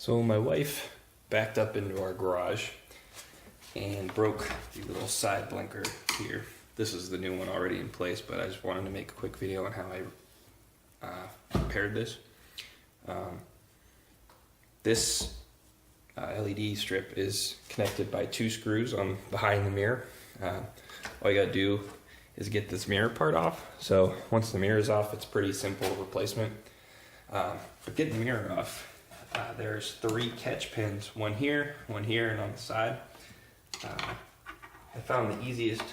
So my wife backed up into our garage and broke the little side blinker here. This is the new one already in place, but I just wanted to make a quick video on how I repaired this. This LED strip is connected by 2 screws on behind the mirror. All you gotta do is get this mirror part off. So once the mirror is off, it's pretty simple replacement. But getting the mirror off, there's 3 catch pins, one here, and on the side. I found the easiest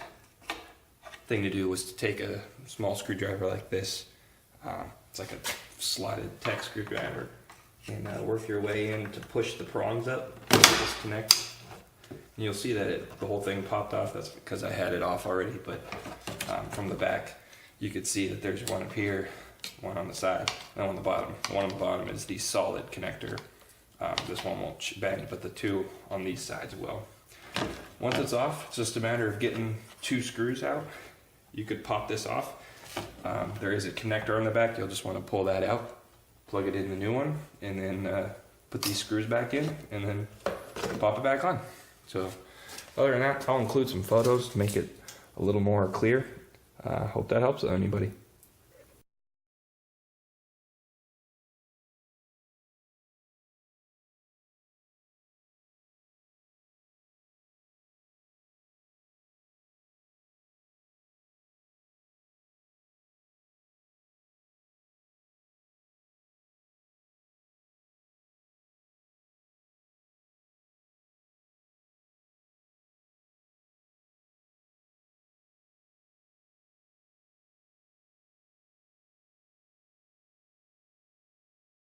thing to do was to take a small screwdriver like this. It's like a slotted tech screwdriver, and work your way in to push the prongs up to disconnect. And you'll see that the whole thing popped off. That's because I had it off already, but from the back you could see that there's one up here, one on the side, and on the bottom. One on the bottom is the solid connector. This one won't bend, but the 2 on these sides will. Once it's off, it's just a matter of getting 2 screws out. You could pop this off. There is a connector on the back. You'll just want to pull that out, plug it in the new one, and then put these screws back in, and then pop it back on. So other than that, I'll include some photos to make it a little more clear. Hope that helps anybody.